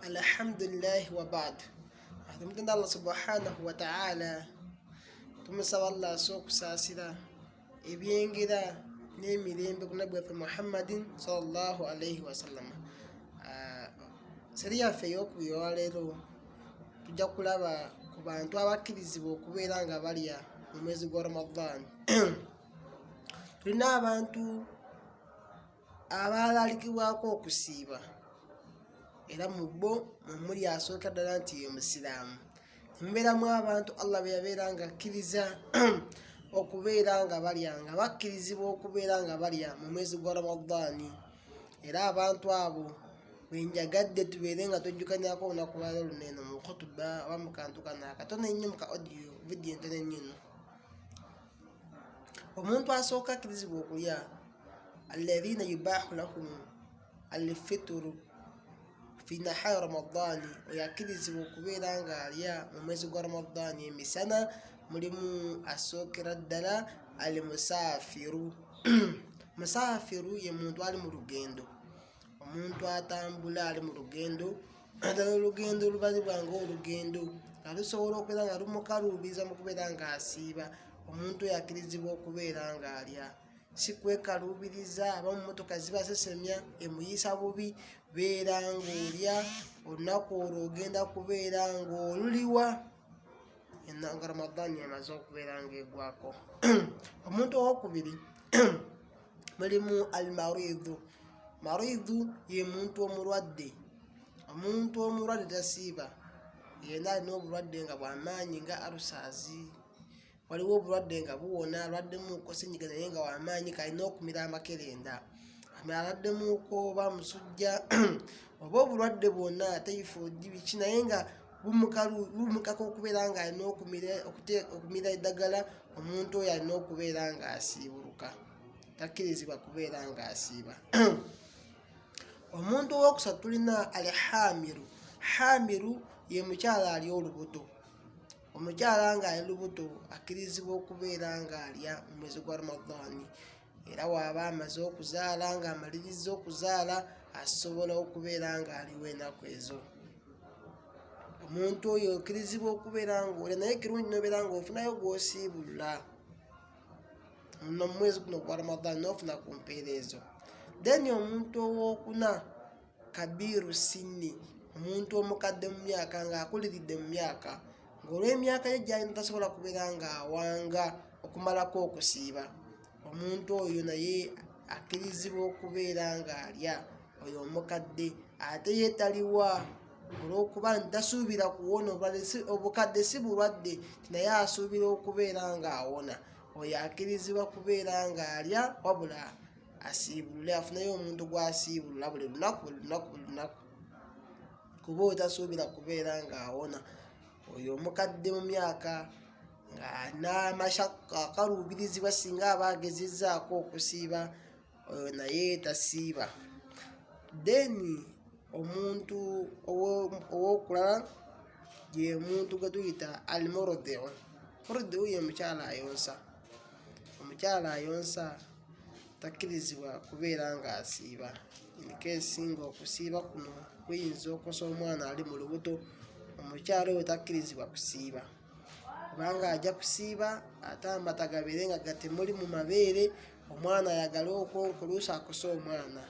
Alhamdulillah wa ba'd. Tumtenda Allah subhanahu wa ta'ala. Tumusaba Allah sokusasira ebyengira n'emirembe ku nabbi waffe Muhammadin sallallahu alayhi wa sallam. Seri yaffe ey'okubiri leero tujja kulaba ku bantu abakkirizibwa okubeera nga balya mu mwezi gwa Ramadan. Tulina abantu abalalikibwako okusiiba, era mu bo muli asooka ddala nti ye Musiraamu. Mubeeramu abantu Allah be yabeera nga akkiriza okubeera nga balya, nga bakkirizibwa okubeera nga balya mu mwezi gwa Ramadani. Era abantu abo benjagadde tubeere nga tujjukanyako olunaku lwaleero luno mu khutuba oba mu kantu kano akatono ennyo, mu ka audio vidiyo entono ennyo eno. Omuntu asooka akkirizibwa okulya alladhina yubahu lahum alfitru fi nahari Ramadani, oyakkirizibwa okubeera nga alya mu mwezi gwa Ramadani emisana. Mulimu asookera ddala al musaafiru. Musaafiru ye muntu ali mu lugendo, omuntu atambula ali mu lugendo, ddala olugendo olubalibwa ng'olugendo nga lusobola okubeera nga lumukaluubiriza mu kubeera nga asiiba. Omuntu yakkirizibwa okubeera nga alya, si kwekaluubiriza. Aba mu mmotoka zibasesemya emuyisa bubi, beera ng'olya olunaku olwo ogenda kubeera ng'oluliwa nga Ramadani emaze okubeera ng'egwako. Omuntu owokubiri mulimu al maridu. Maridu ye muntu omulwadde. Omuntu omulwadde tasiiba, yenna alina obulwadde nga bw'amaanyi nga alusaazi. Waliwo obulwadde nga buwona, alwaddemuuko senyiga naye nga w'amaanyi kalina okumira amakerenda, alwaddemuuko oba musujja oba obulwadde bwonna typhoid biki, naye nga bumukako okubeera nga alina okumira eddagala. Omuntu oyo alina okubeera nga asiibuluka, takkirizibwa kubeera nga asiiba. Omuntu owokusatu tulina al hamiru. Hamiru ye mukyala ali olubuto. Omukyala nga ali lubuto akkirizibwa okubeera nga alya mu mwezi gwa Ramadani. Era waba amaze okuzaala nga amaliriza okuzaala asobola okubeera nga aliwo ennaku ezo. Omuntu oyo okkirizibwa okubeera ng'olya, naye kirungi n'obeera ng'ofunayo gw'osiibulula mu mwezi guno gwa Ramadani, n'ofuna ku mpeera ezo. Then omuntu owokuna kabiru sinni, omuntu omukadde mu myaka ng'akuliridde mu myaka, ng'olw'emyaka ye gy'alina tasobola kubeera ng'awanga okumalako okusiiba. Omuntu oyo naye akkirizibwa okubeera ng'alya, oyo omukadde. Ate ye taliwa olw'okuba nti tasuubira kuwona. Obukadde si bulwadde, naye asuubira okubeera ng'awona. Oyo akkirizibwa kubeera ng'alya, wabula asiibulule, afunayo omuntu gw'asiibulula buli lunaku buli lunaku buli lunaku, kuba oyo tasuubira kubeera ng'awona. Oyo omukadde mu myaka n'amashaka akaluubirizibwa singa aba agezezzaako okusiiba, oyo naye tasiiba. Then omuntu owokulala ye muntu gwe tuyita al murdi'u. Murdi'u ye mukyala ayonsa. Omukyala ayonsa takkirizibwa kubeera ng'asiiba. In case ng'okusiiba kuno kuyinza okosa omwana ali mu lubuto, omukyala oyo takkirizibwa kusiiba. Kubanga ajja kusiiba ate amata gabeere nga gatemuli mu mabeere, omwana ayagala okwonka, oluusi akosa omwana.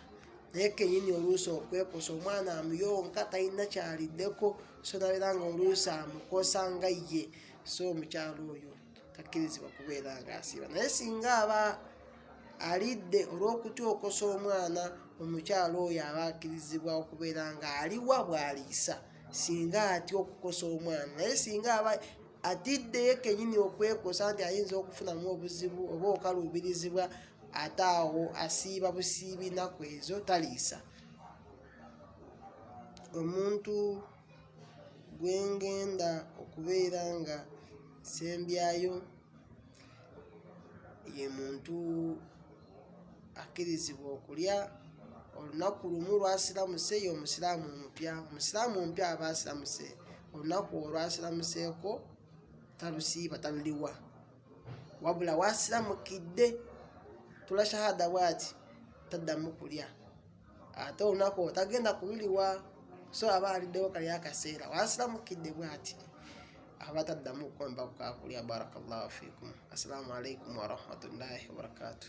Naye kennyini oluusi okwekosa, omwana amuyonka talina kyaliddeko, so nabeera nga oluusi amukosa nga ye. So omukyala oyo takkirizibwa kubeera ng'asiiba. Naye singa aba alidde olw'okutya okosa omwana, omukyala oyo aba akkirizibwa okubeera ng'aliwa bw'aliisa singa atya okukosa omwana. Naye singa aba atiddeyo kennyini okwekosa nti ayinza okufunamu obuzibu oba okaluubirizibwa, ate awo asiiba busiibi nnaku ezo, taliisa. Omuntu gwe ngenda okubeera nga sembyayo ye muntu akkirizibwa okulya olunaku lumu lwasiramuse, ye Omusiraamu omupya. Omusiraamu omupya aba asiramuse, olunaku olwasiramuseeko talusiiba, taluliwa, wabula wasiramukidde tula shahada bw'ati taddamu kulya. Ate olunaku olwo tagenda kululiwa so abaliddewo kali akaseera wasiramukidde bwati abataddamu okwemba kukakulya. Barakallahu fikum. Assalamu alaikum warahmatullahi wabarakatuh.